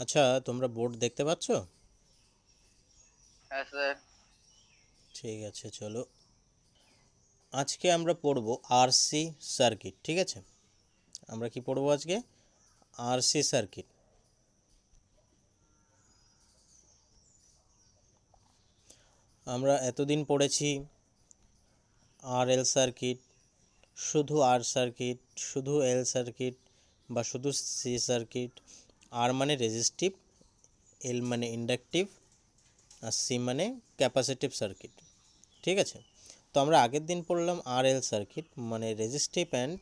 আচ্ছা, তোমরা বোর্ড দেখতে পাচ্ছ? হ্যাঁ স্যার। ঠিক আছে, চলো। আজকে আমরা পড়ব আরসি সার্কিট। ঠিক আছে, আমরা কি পড়ব আজকে? RC circuit. আমরা এতদিন পড়েছি আর এল সার্কিট, শুধু আর সার্কিট, শুধু এল সার্কিট বা শুধু সি সার্কিট। আর মানে রেজিস্টিভ, এল মানে ইন্ডাকটিভ, আর সি মানে ক্যাপাসিটিভ সার্কিট। ঠিক আছে, তো আমরা আগের দিন পড়লাম আর এল সার্কিট মানে রেজিস্টিভ অ্যান্ড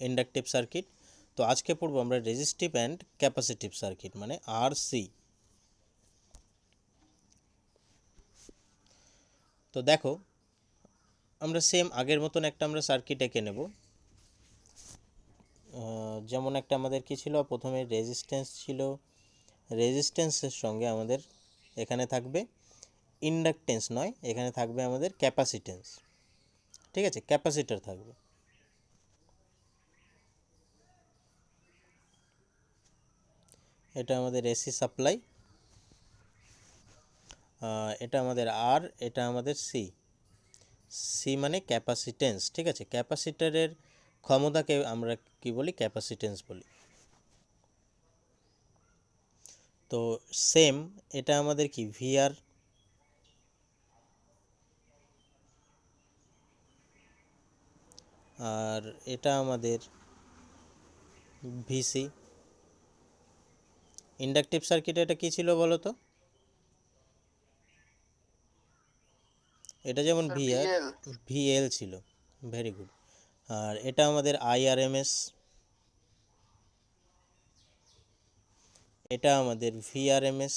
ইন্ডাকটিভ সার্কিট। তো আজকে পড়বো আমরা রেজিস্টিভ অ্যান্ড ক্যাপাসিটিভ সার্কিট মানে আর সি। তো দেখো, আমরা সেম আগের মতন একটা আমরা সার্কিট এঁকে নেব। যেমন একটা আমাদের কি ছিল, প্রথমে রেজিস্ট্যান্স ছিল, রেজিস্ট্যান্সের সঙ্গে আমাদের এখানে থাকবে ইন্ডাকটেন্স নয়, এখানে থাকবে আমাদের ক্যাপাসিটেন্স। ঠিক আছে, ক্যাপাসিটার থাকবে। এটা আমাদের এসি সাপ্লাই, এটা আমাদের আর, এটা আমাদের সি। সি মানে ক্যাপাসিটেন্স। ঠিক আছে, ক্যাপাসিটারের ক্ষমতাকে আমরা কি বলি? ক্যাপাসিটেন্স বলি। তো সেম এটা আমাদের কি ভিআর, আর এটা আমাদের ভিসি। ইন্ডাকটিভ সার্কিটে এটা কি ছিল বলো তো? এটা যেমন স্যার ভিআর, ভিএল। ভিএল ছিল। Very good. আর এটা আমাদের আইআরএমএস, এটা আমাদের ভিআরএমএস।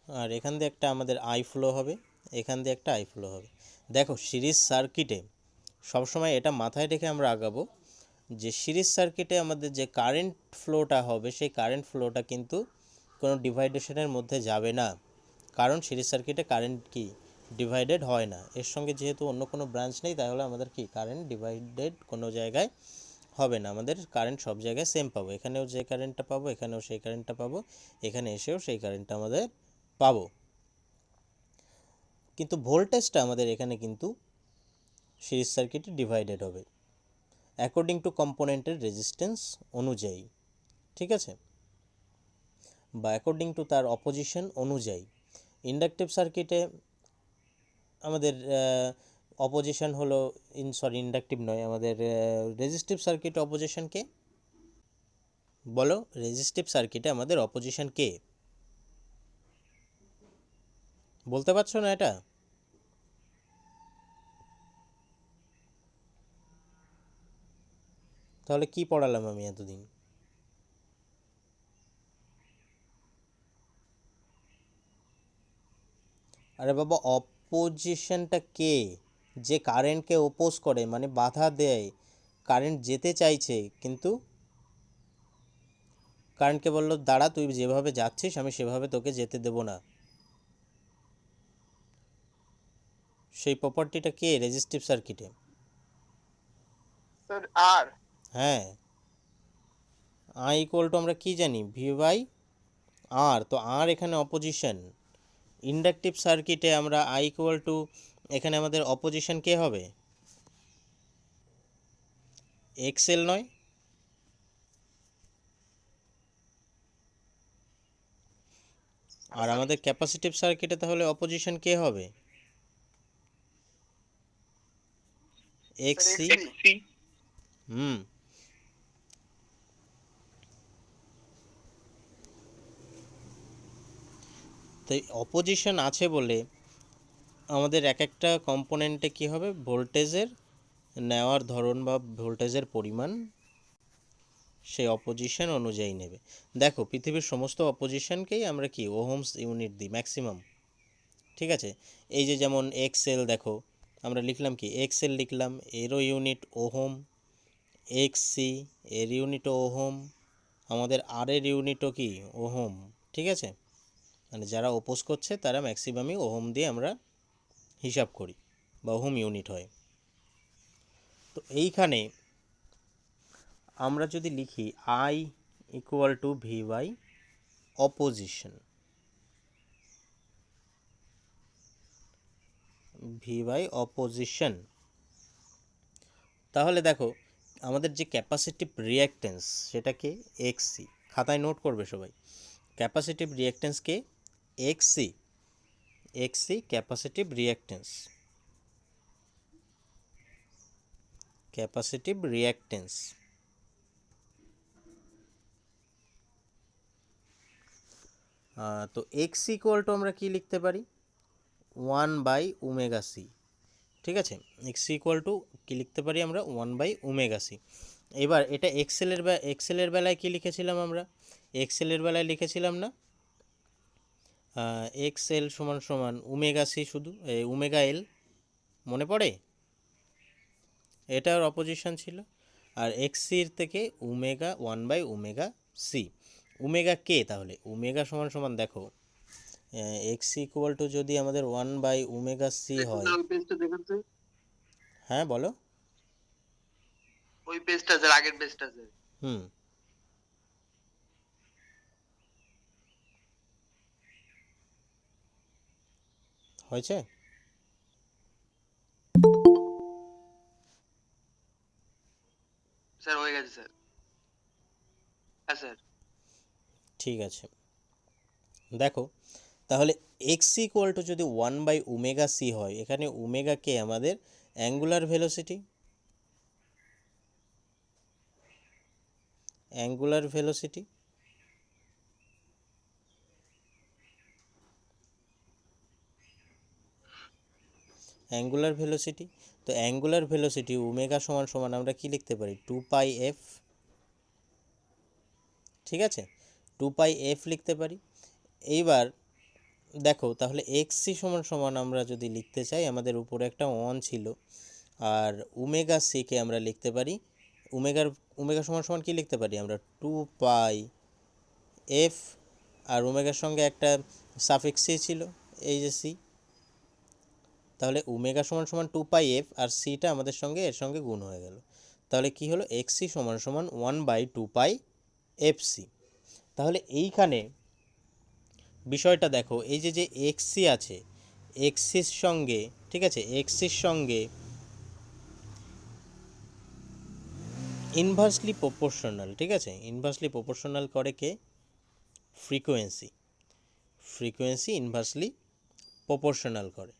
আর এখান দিয়ে একটা আমাদের আই ফ্লো হবে, এখান দিয়ে একটা আই ফ্লো হবে। দেখো, সিরিজ সার্কিটে সবসময় এটা মাথায় রেখে আমরা আগাবো যে সিরিজ সার্কিটে আমাদের যে কারেন্ট ফ্লোটা হবে সেই কারেন্ট ফ্লোটা কিন্তু কোনো ডিভাইডেশনের মধ্যে যাবে না। কারণ সিরিজ সার্কিটে কারেন্ট কি ডিভাইডেড হয় না, এর সঙ্গে যেহেতু অন্য কোনো ব্রাঞ্চ নেই, তাহলে আমাদের কি কারেন্ট ডিভাইডেড কোনো জায়গায় হবে না। আমাদের কারেন্ট সব জায়গায় সেম পাবো, এখানেও যে কারেন্টটা পাবো এখানেও সেই কারেন্টটা পাবো, এখানে এসেও সেই কারেন্টটা আমাদের পাবো। কিন্তু ভোল্টেজটা আমাদের এখানে কিন্তু সিরিজ সার্কিটে ডিভাইডেড হবে অ্যাকর্ডিং টু কম্পোনেন্টের রেজিস্ট্যান্স অনুযায়ী। ঠিক আছে, বা অ্যাকর্ডিং টু তার অপোজিশন অনুযায়ী। ইন্ডাকটিভ সার্কিটে আমাদের অপোজিশন হলো ইন্ডাকটিভ নয়, আমাদের রেজিস্টিভ সার্কিট অপোজিশন কে বলো? রেজিস্টিভ সার্কিটে আমাদের অপোজিশন কে বলতে পারছো না এটা? তাহলে কি পড়ালাম আমি এতদিন? আরে বাবা, অপোজিশনটা কে? যে কারেন্টকে ওপোজ করে মানে বাধা দেয়, কারেন্ট যেতে চাইছে কিন্তু কারেন্টকে বললো দাঁড়া, তুই যেভাবে যাচ্ছিস আমি সেভাবে তোকে যেতে দেবো না, সেই প্রপার্টিটা কে রেজিস্টিভ সার্কিটে? স্যার আর। হ্যাঁ, আই ইকুয়াল টু আমরা কি জানি? ভি বাই আর। তো আর এখানে অপোজিশন। ইন্ডাকটিভ সার্কিটে আমরা আই ইকুয়াল টু, এখানে আমাদের অপোজিশন কে হবে? এক্সএল নয়? আর আমাদের ক্যাপাসিটিভ সার্কিটে তাহলে অপোজিশন কে হবে? Sir x c. এক্সি। হুম। তো অপোজিশন আছে বলে আমাদের এক একটা কম্পোনেন্টে কি হবে? ভোল্টেজের নেওয়ার ধরন বা ভোল্টেজের পরিমাণ সেই অপোজিশন অনুযায়ী নেবে। দেখো, পৃথিবীর সমস্ত অপোজিশনকেই আমরা কি ওহমস ইউনিট দিই ম্যাক্সিমাম। ঠিক আছে, এই যে যেমন এক্সএল, দেখো আমরা লিখলাম কি এক্সএল লিখলাম, এরও ইউনিট ওহম। এক্সসি, এর ইউনিটও ওহম। আমাদের আর এর ইউনিটও কি ওহম। ঠিক আছে, মানে যারা ওপোজ করছে তারা ম্যাক্সিমামই ওহম দিয়ে আমরা হিসাব করি বা ওহম ইউনিট হয়। তো এইখানে আমরা যদি লিখি I equal to V by opposition, V by opposition, তাহলে দেখো আমাদের যে ক্যাপাসিটিভ রিঅ্যাকট্যান্স সেটাকে এক্সসি, খাতায় নোট করবে সবাই, ক্যাপাসিটিভ রিঅ্যাকট্যান্সকে x c, x c capacitive reactance, capacitive reactance. তো এক্স ইকুয়াল টু আমরা কি লিখতে পারি, 1/ωc, ঠিক আছে, এক্স ইকুয়াল টু কী লিখতে পারি আমরা, 1/ωc। এবার এটা এক্সেলের বেলায় কি লিখেছিলাম আমরা, এক্সেলের বেলায় লিখেছিলাম না এক্সএল সমান সমান ωc, শুধু ωL, মনে পড়ে, এটার অপোজিশন ছিল। আর এক্সির থেকে ওমেগা 1/ωc, ওমেগা কে, তাহলে ওমেগা সমান সমান দেখো এক্স ইকুয়াল টু যদি আমাদের 1/ωc হয়, ওই পেজটা দেখুন তো, হ্যাঁ বলো, ওই পেজটা স্যার, আগের পেজটা স্যার। হুম, হয়েছে, স্যার হয়ে গেছে স্যার। হ্যাঁ স্যার। ঠিক আছে। দেখো তাহলে এক্স ইকুয়াল টু যদি 1/ωc হয়, এখানে ওমেগা কে আমাদের angular velocity, angular velocity, angular velocity. তো অ্যাঙ্গুলার ভেলোসিটি ওমেগা সমান সমান আমরা কি লিখতে পারি, 2πf, ঠিক আছে, 2πf লিখতে পারি। এইবার দেখো তাহলে এক্সি সমান সমান আমরা যদি লিখতে চাই, আমাদের উপরে একটা 1 ছিল, আর ওমেগা সিকে আমরা লিখতে পারি, ওমেগা সমান সমান কী লিখতে পারি আমরা, 2πf, আর ওমেগার সঙ্গে একটা সাফিক্স সি ছিল, এই যে সি, তাহলে ওমেগা সমান সমান 2πf, আর সিটা আমাদের সঙ্গে এর সঙ্গে গুণ হয়ে গেল, তাহলে কি হলো, এক্সি সমান সমান 1/2πfc। তাহলে এইখানে বিষয়টা দেখো, এই যে যে এক্সি আছে, এক্সির সঙ্গে, ঠিক আছে, এক্সির সঙ্গে ইনভার্সলি প্রপোর্শনাল, ঠিক আছে, ইনভার্সলি প্রপোর্শনাল করে কে, ফ্রিকোয়েন্সি, ফ্রিকোয়েন্সি ইনভার্সলি প্রপোর্শনাল করে।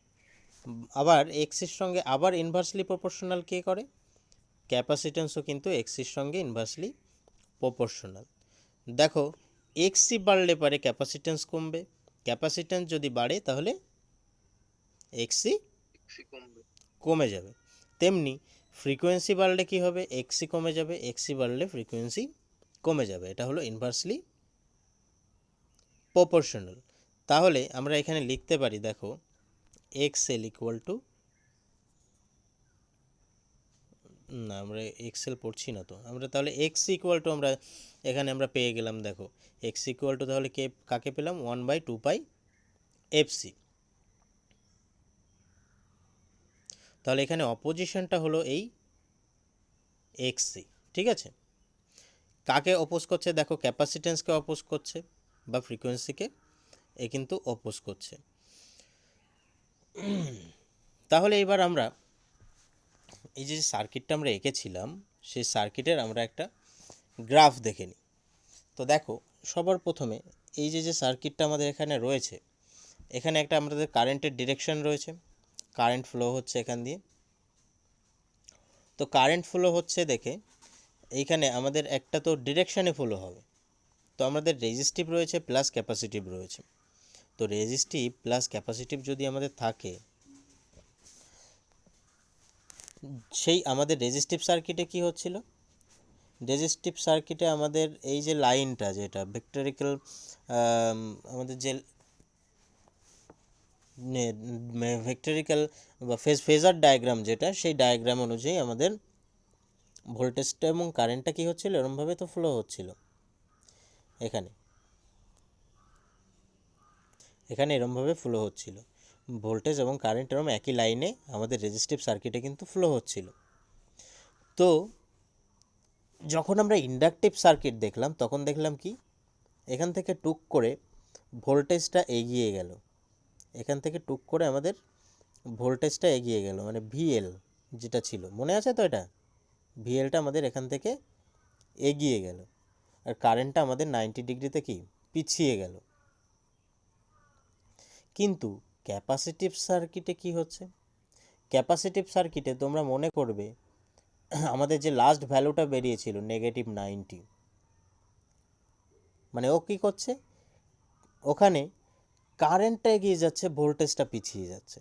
আবার এক্সির সঙ্গে আবার ইনভার্সলি প্রপোর্শনাল কে করে, ক্যাপাসিট্যান্সও কিন্তু এক্সির সঙ্গে ইনভার্সলি প্রপোর্শনাল। দেখো এক্সি বাড়লে পারে ক্যাপাসিট্যান্স কমবে, ক্যাপাসিট্যান্স যদি বাড়ে তাহলে এক্সি কমে যাবে। তেমনি ফ্রিকোয়েন্সি বাড়লে কি হবে, এক্সি কমে যাবে, এক্সি বাড়লে ফ্রিকোয়েন্সি কমে যাবে, এটা হলো ইনভার্সলি প্রপোর্শনাল। তাহলে আমরা এখানে লিখতে পারি, দেখো এক্সএল ইকুয়াল টু, না আমরা এক্সেল পড়ছি না, তো আমরা তাহলে এক্স ইকুয়াল টু আমরা এখানে আমরা পেয়ে গেলাম, দেখো এক্স ইকুয়াল টু তাহলে কে কাকে পেলাম, 1/2πfc। তাহলে এখানে অপোজিশনটা হলো এই এক্সসি, ঠিক আছে, কাকে অপোজ করছে, দেখো ক্যাপাসিট্যান্সকে অপোজ করছে বা ফ্রিকোয়েন্সিকে, এ কিন্তু অপোজ করছে। তাহলে এবার আমরা এই যে সার্কিটটা আমরা এঁকেছিলাম, সেই সার্কিটের আমরা একটা গ্রাফ দেখে নিই। তো দেখো সবার প্রথমে এই যে যে সার্কিটটা আমাদের এখানে রয়েছে, এখানে একটা আমাদের কারেন্টের ডিরেকশন রয়েছে, কারেন্ট ফ্লো হচ্ছে এখান দিয়ে। তো কারেন্ট ফ্লো হচ্ছে দেখে এইখানে আমাদের একটা তো ডিরেকশানে ফ্লো হবে, তো আমাদের রেজিস্টিভ রয়েছে প্লাস ক্যাপাসিটিভ রয়েছে। তো রেজিস্টিভ প্লাস ক্যাপাসিটিভ যদি আমাদের থাকে, সেই আমাদের রেজিস্টিভ সার্কিটে কি হচ্ছিল, রেজিস্টিভ সার্কিটে আমাদের এই যে লাইনটা, যেটা ভেক্টরিক্যাল, আমাদের যে ভেক্টরিক্যাল বা ফেজার ডায়াগ্রাম যেটা, সেই ডায়াগ্রাম অনুযায়ী আমাদের ভোল্টেজটা এবং কারেন্টটা কী হচ্ছিল, এরমভাবে তো ফ্লো হচ্ছিল, এখানে এখানে এরমভাবে ফ্লো হচ্ছিল, ভোল্টেজ এবং কারেন্ট এরম একই লাইনে আমাদের রেজিস্টিভ সার্কিটে কিন্তু ফ্লো হচ্ছিল। তো যখন আমরা ইন্ডাকটিভ সার্কিট দেখলাম তখন দেখলাম কি এখান থেকে টুক করে ভোল্টেজটা এগিয়ে গেল, এখান থেকে টুক করে আমাদের ভোল্টেজটা এগিয়ে গেল, মানে ভিএল যেটা ছিল, মনে আছে তো এটা, ভিএলটা আমাদের এখান থেকে এগিয়ে গেল, আর কারেন্টটা আমাদের 90 ডিগ্রিতে কি পিছিয়ে গেল। কিন্তু ক্যাপাসিটিভ সার্কিটে কি হচ্ছে, ক্যাপাসিটিভ সার্কিটে তোমরা মনে করবে আমাদের যে লাস্ট ভ্যালুটা বেরিয়েছিল -90, মানে ও কী করছে, ওখানে কারেন্টটা এগিয়ে যাচ্ছে, ভোল্টেজটা পিছিয়ে যাচ্ছে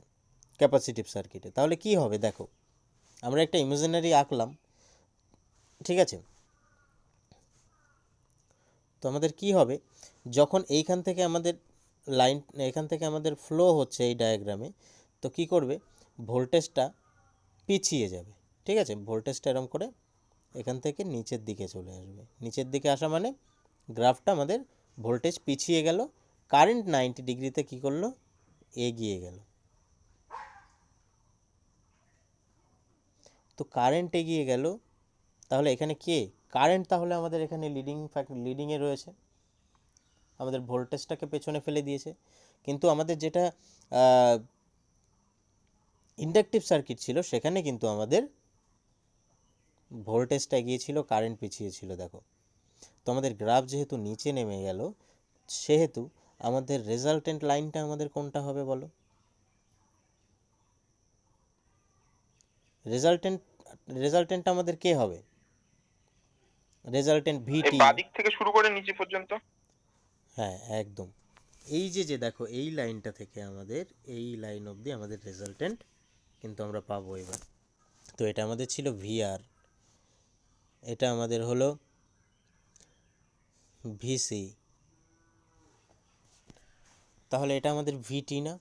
ক্যাপাসিটিভ সার্কিটে। তাহলে কি হবে দেখো, আমরা একটা ইমাজিনারি আঁকলাম, ঠিক আছে? তো আমাদের কি হবে, যখন এইখান থেকে আমাদের লাইন, এখান থেকে আমাদের ফ্লো হচ্ছে এই ডায়াগ্রামে, তো কি করবে, ভোল্টেজটা পিছিয়ে যাবে, ঠিক আছে? ভোল্টেজটা এরকম করে এখান থেকে নিচের দিকে চলে আসবে, নিচের দিকে আসা মানে গ্রাফটা আমাদের ভোল্টেজ পিছিয়ে গেল, কারেন্ট 90 ডিগ্রিতে কী করলো, এগিয়ে গেল। তো কারেন্ট এগিয়ে গেল, তাহলে এখানে কে কারেন্ট, তাহলে আমাদের এখানে লিডিংয়ে রয়েছে, আমাদের ভোল্টেজটাকে পেছনে ফেলে দিয়েছে। কিন্তু আমাদের যেটা ইন্ডাকটিভ সার্কিট ছিল সেখানে কিন্তু আমাদের ভোল্টেজটা এগিয়ে ছিল, কারেন্ট পিছিয়ে ছিল। দেখো, তো আমাদের গ্রাফ যেহেতু নিচে নেমে গেল, সেহেতু আমাদের রেজাল্টেন্ট লাইনটা আমাদের কোনটা হবে বলো? রেজাল্টেন্ট আমাদের কে হবে? রেজাল্টেন্ট ভিটি, বাদিক থেকে শুরু করে নিচে পর্যন্ত। হ্যাঁ একদম, এই যে দেখো এই লাইনটা থেকে আমাদের এই লাইন অবধি আমাদের রেজাল্টেন্ট কিন্তু আমরা পাবো এবার। তো এটা আমাদের ছিল ভিআর, এটা আমাদের হলো ভিসি, তাহলে এটা আমাদের ভিটি না?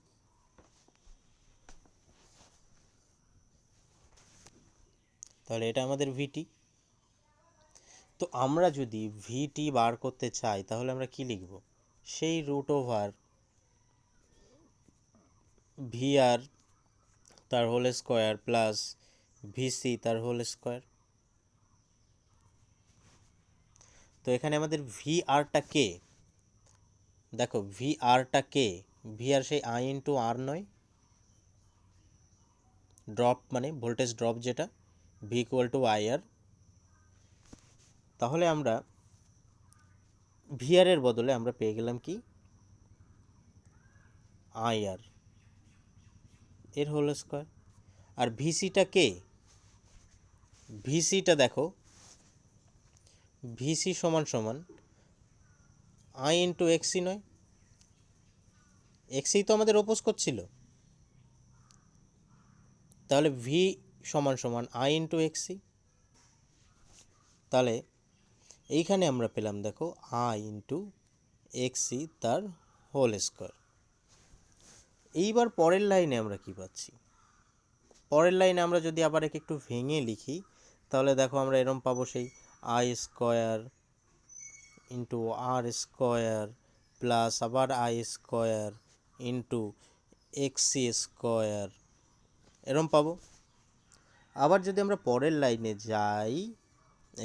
তাহলে এটা আমাদের ভিটি। তো আমরা যদি ভিটি বার করতে চাই তাহলে আমরা কি লিখব, সেই রুট ওভার ভিআর তার হোল স্কোয়ার প্লাস ভিসি তার হোল স্কোয়ার। তো এখানে আমাদের ভিআরটা কে, দেখো ভিআরটা কে, ভিআর সেই আই ইন্টু আর নয়, ড্রপ মানে ভোল্টেজ ড্রপ যেটা, ভি ইকুয়াল টু আইআর। তাহলে আমরা ভিআর এর বদলে আমরা পেয়ে গেলাম কি, আইআর এর হোল স্কোয়ার। আর ভিসিটা কে, ভিসিটা দেখো, ভিসি সমান সমান আই ইন্টু এক্সি নয়, এক্সি তো আমাদের অপোজ করছিল, তাহলে ভি সমান সমান আই ইন্টু এক্সি। তাহলে এইখানে আমরা পেলাম দেখো আই ইন্টু এক্সি তার হোল স্কোয়ার। এইবার পরের লাইনে আমরা কি পাচ্ছি, পরের লাইনে আমরা যদি আবার একটু ভেঙে লিখি তাহলে দেখো আমরা এরম পাবো, সেই I square into R square plus আবার I square into X C square, এরম পাবো। আবার যদি আমরা পরের লাইনে যাই,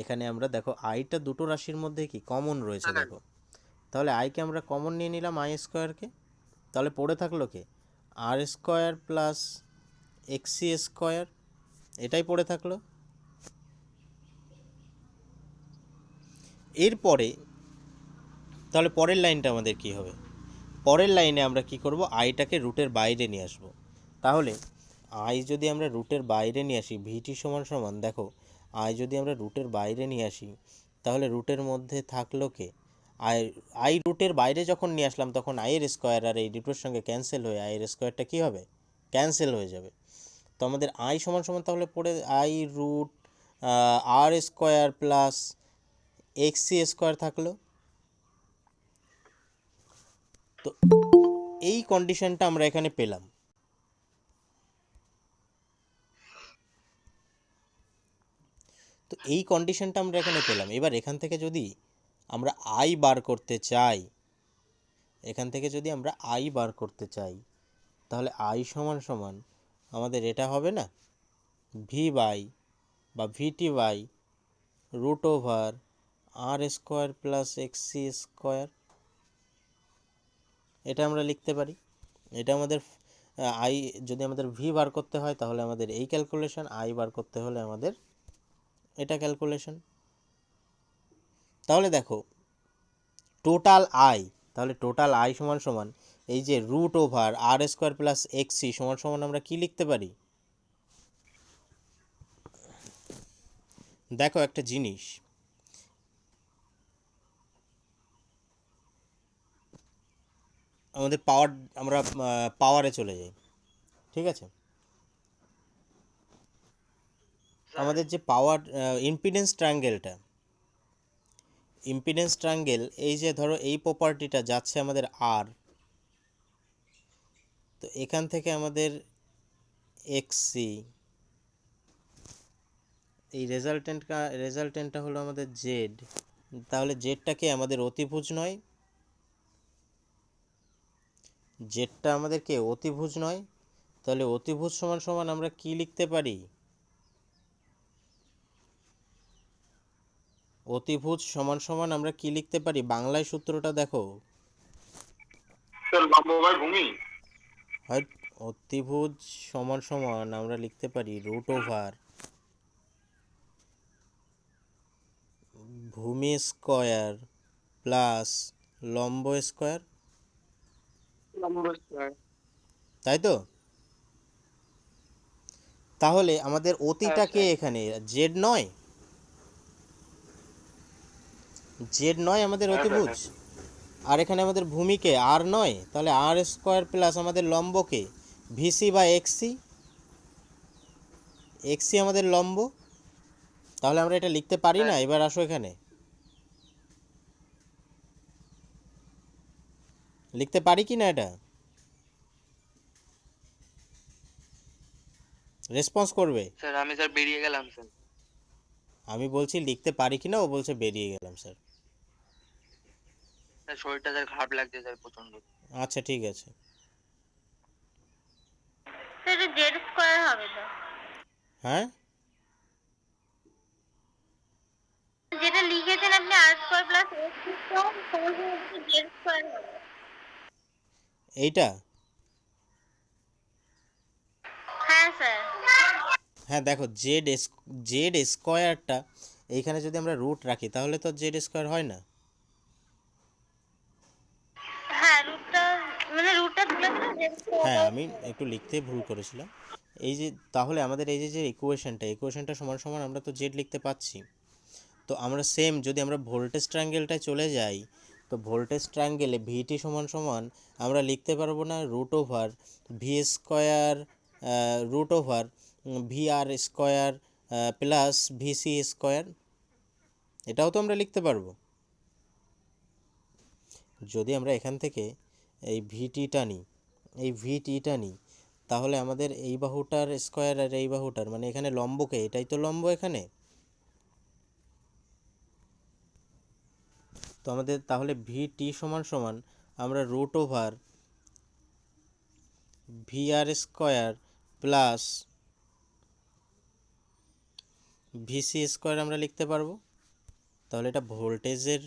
এখানে আমরা দেখো আইটা দুটো রাশির মধ্যে কি কমন রয়েছে, দেখো তাহলে আইকে আমরা কমন নিয়ে নিলাম, আই স্কোয়ারকে, তাহলে পড়ে থাকলো কে, আর স্কোয়ার প্লাস এক্সি স্কোয়ার, এটাই পড়ে থাকলো। এরপরে তাহলে পরের লাইনটা আমাদের কি হবে, পরের লাইনে আমরা কি করব, আইটাকে রুটের বাইরে নিয়ে আসব। তাহলে আই যদি আমরা রুটের বাইরে নিয়ে আসি, ভিটি সমান সমান দেখো আই যদি আমরা রুটের বাইরে নিয়ে আসি তাহলে রুটের মধ্যে থাকলো কে, আই, আই রুটের বাইরে যখন নিয়ে আসলাম তখন আইয়ের স্কোয়ার আর এই দুটোর সঙ্গে ক্যান্সেল হয়ে আইয়ের স্কোয়ারটা কী হবে, ক্যান্সেল হয়ে যাবে। তো আমাদের আই সমান সমান তাহলে পড়ে I root R square plus x c square থাকলো। তো এই কন্ডিশনটা আমরা এখানে পেলাম। তো এই কন্ডিশনটা আমরা এখানে পেলাম। এবার এখান থেকে যদি আমরা আই বার করতে চাই, এখান থেকে যদি আমরা আই বার করতে চাই তাহলে আই সমান সমান আমাদের এটা হবে না, ভি বাই বা v t by root over R square plus x C square, এটা আমরা লিখতে পারি। এটা আমাদের আই, যদি আমাদের ভি বার করতে হয় তাহলে আমাদের এই ক্যালকুলেশন, আই বার করতে হলে আমাদের এটা ক্যালকুলেশন। তাহলে দেখো টোটাল আই, তাহলে টোটাল আই সমান সমান এই যে root over R square plus x C সমান সমান আমরা কি লিখতে পারি? দেখো একটা জিনিস, আমাদের পাওয়ার, আমরা পাওয়ারে চলে যাই, ঠিক আছে? আমাদের যে পাওয়ার ইম্পিডেন্স ট্রায়াঙ্গেলটা, ইম্পিডেন্স ট্রায়াঙ্গেল, এই যে ধরো এই প্রপার্টিটা যাচ্ছে আমাদের আর, তো এখান থেকে আমাদের এক্সসি, এই রেজাল্টেন্টটা হলো আমাদের জেড। তাহলে জেডটাকে আমাদের অতিভুজ নয়, জেডটা আমাদেরকে অতিভুজ নয়, তাহলে অতিভুজ সমান সমান আমরা কি লিখতে পারি? অতিভুজ সমান সমান আমরা কি লিখতে পারি? বাংলায় সূত্রটা দেখো, স্যার লম্ব বাই ভূমি। হয় অতিভুজ সমান সমান আমরা লিখতে পারি রুট ওভার ভূমি স্কয়ার প্লাস লম্ব স্কয়ার, লম্ব স্কয়ার। তাই তো? তাহলে আমাদের অতিটা কে এখানে? জেড নয়? জেড নয় আমাদের অতিভুজ? আর এখানে আমাদের ভূমিকে আর নয়? তাহলে আর স্কোয়ার প্লাস আমাদের লম্বকে ভিসি বা এক্সি, এক্সি আমাদের লম্ব। তাহলে আমরা এটা লিখতে পারি না? এবার আসো এখানে, লিখতে পারি কি না এটা? রেসপন্স করবে। স্যার আমি স্যার বেরিয়ে গেলাম স্যার। আমি বলছি লিখতে পারি কি না, ও বলছে বেরিয়ে গেলাম স্যার। স্যার শরীরটা স্যার খারাপ লাগছে স্যার প্রচন্ড। আচ্ছা ঠিক আছে। স্যার জেড স্কয়ার হবে তো? হ্যাঁ, যেটা লিখেছেন আপনি আর স্কয়ার প্লাস এক্স স্কয়ার সমান জেড স্কয়ার হবে। এইটা? হ্যাঁ স্যার। হ্যাঁ দেখো, জেড স্কোয়ারটা এইখানে যদি আমরা রুট রাখি তাহলে তো জেড স্কোয়ার হয় না। হ্যাঁ রুটটা মানে রুটটা তুলে দিলে জেড হ্যাঁ, স্কয়ার। আমি একটু লিখতে ভুল করেছিলাম। এই যে তাহলে আমাদের এই যে ইকুয়েশনটা সমান সমান আমরা তো জেড লিখতে পাচ্ছি। তো আমরা সেম যদি আমরা ভোল্টেজ ট্রায়াঙ্গেলটায় চলে যাই, তো ভোল্টেজ ট্রায়াঙ্গেলে ভিটি সমান সমান আমরা লিখতে পারবো না root over V square, root over V R square plus v c square? এটাও তো আমরা লিখতে পারবো। যদি আমরা এখান থেকে এই ভিটিটা নিই, এই ভিটিটা নিই, তাহলে আমাদের এই বাহুটার স্কোয়ার আর এই বাহুটার, মানে এখানে লম্বকে, এটাই তো লম্ব এখানে। তো আমাদের তাহলে ভিটি সমান সমান আমরা root over V R square plus v c square আমরা লিখতে পারবো। তাহলে এটা ভোল্টেজের,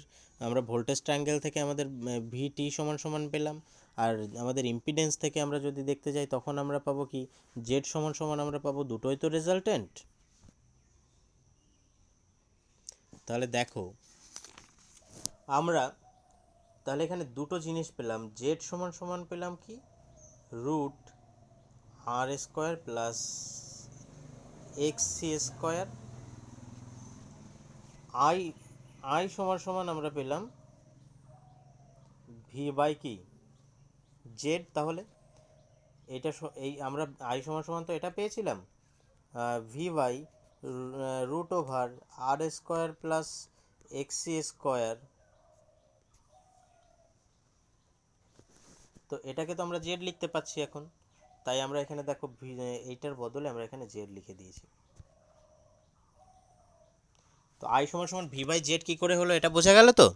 আমরা ভোল্টেজ ট্রায়াঙ্গেল থেকে আমাদের ভিটি সমান সমান পেলাম। আর আমাদের ইম্পিডেন্স থেকে আমরা যদি দেখতে যাই তখন আমরা পাবো কি? জেড সমান সমান আমরা পাবো, দুটোই তো রেজাল্টেন্ট। তাহলে দেখো আমরা তাহলে এখানে দুটো জিনিস পেলাম, জেড সমান সমান পেলাম কি? Root R square plus x C square. I, I সমান সমান আমরা পেলাম ভি বাই কি? জেড। তাহলে এটা এই আমরা আই সমান সমান তো এটা পেয়েছিলাম V by root over R square plus x C square. তো এটাকে তো আমরা জেড লিখতে পাচ্ছি এখন, তাই আমরা এখানে দেখো এইটার বদলে আমরা এখানে জেড লিখে দিয়েছি। তো আই সমান সমান ভি বাই জেড কী করে হলো এটা বোঝা গেল তো?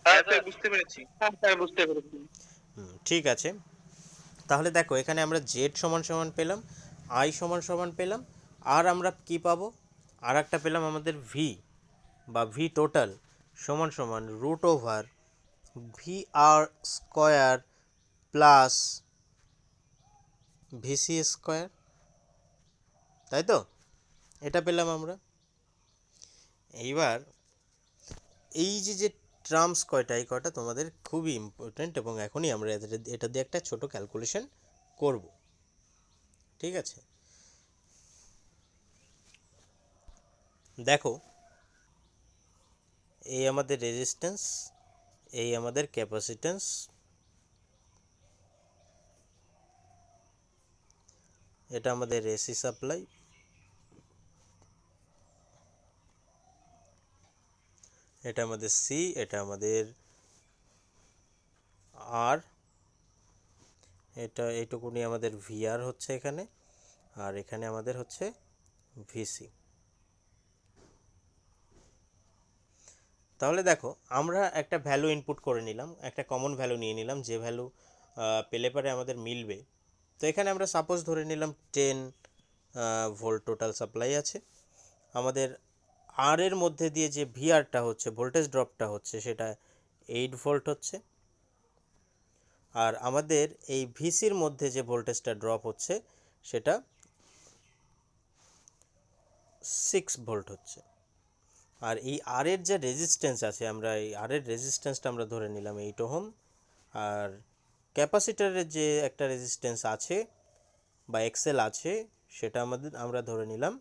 হ্যাঁ স্যার বুঝতে পেরেছি। হ্যাঁ স্যার বুঝতে পেরেছি। ঠিক আছে। তাহলে দেখো এখানে আমরা জেড সমান সমান পেলাম, আই সমান সমান পেলাম, আর আমরা কি পাবো, আর একটা পেলাম আমাদের ভি বা ভি টোটাল সমান সমান root over V R square plus v c square, তাই তো? এটা পেলাম আমরা। এইবার এই যে টার্মস কয়টা, এই কয়টা তোমাদের খুবই ইম্পর্ট্যান্ট এবং এখনই আমরা এটা দিয়ে একটা ছোট ক্যালকুলেশন করব, ঠিক আছে? দেখো এই আমাদের রেজিস্ট্যান্স, এই আমাদের ক্যাপাসিট্যান্স, এটা আমাদের এসি সাপ্লাই, এটা আমাদের সি, এটা আমাদের আর, এটা এইটুকুনি আমাদের ভিআর হচ্ছে এখানে, আর এখানে আমাদের হচ্ছে ভিসি। তাহলে দেখো আমরা একটা ভ্যালু ইনপুট করে নিলাম, একটা কমন ভ্যালু নিয়ে নিলাম, যে ভ্যালু পেলে পরে আমাদের মিলবে। তো এখানে আমরা সাপোজ ধরে নিলাম 10 ভোল্ট টোটাল সাপ্লাই আছে। আমাদের আর এর মধ্যে দিয়ে যে ভিআরটা হচ্ছে, ভোল্টেজ ড্রপটা হচ্ছে, সেটা 8 ভোল্ট হচ্ছে। আর আমাদের এই ভিসির মধ্যে যে ভোল্টেজটা ড্রপ হচ্ছে সেটা 6 ভোল্ট হচ্ছে। আর এই আর এর যে রেজিস্ট্যান্স আছে, আমরা এই আর এর রেজিস্ট্যান্সটা আমরা ধরে নিলাম 8 ওহম, আর ক্যাপাসিটরের যে একটা রেজিস্ট্যান্স আছে বা এক্সেল আছে সেটা আমরা ধরে নিলাম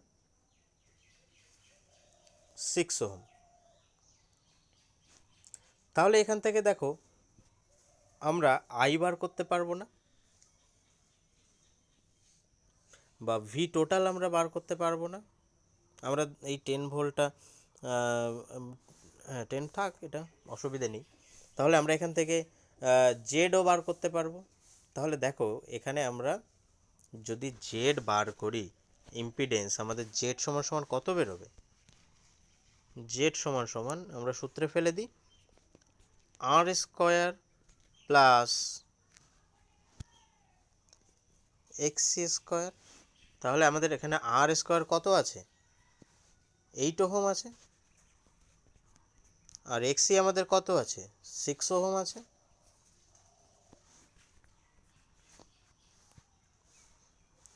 6 ওহম। তাহলে এখান থেকে দেখো আমরা আই বার করতে পারবো না, বা ভি টোটাল আমরা বার করতে পারবো না। আমরা এই 10 ভোল্টটা, হ্যাঁ 10 থাক, এটা অসুবিধে নেই। তাহলে আমরা এখান থেকে জেডও বার করতে পারবো। তাহলে দেখো এখানে আমরা যদি জেড বার করি, ইম্পিডেন্স আমাদের জেড সমান সমান কত বেরোবে? জেড সমান সমান আমরা সূত্রে ফেলে দিই, আর স্কোয়ার প্লাস এক্সি স্কোয়ার। তাহলে আমাদের এখানে আর স্কোয়ার কত আছে? 8 ওহম আছে। আর এক্সি আমাদের কত আছে? 6 ওহম আছে।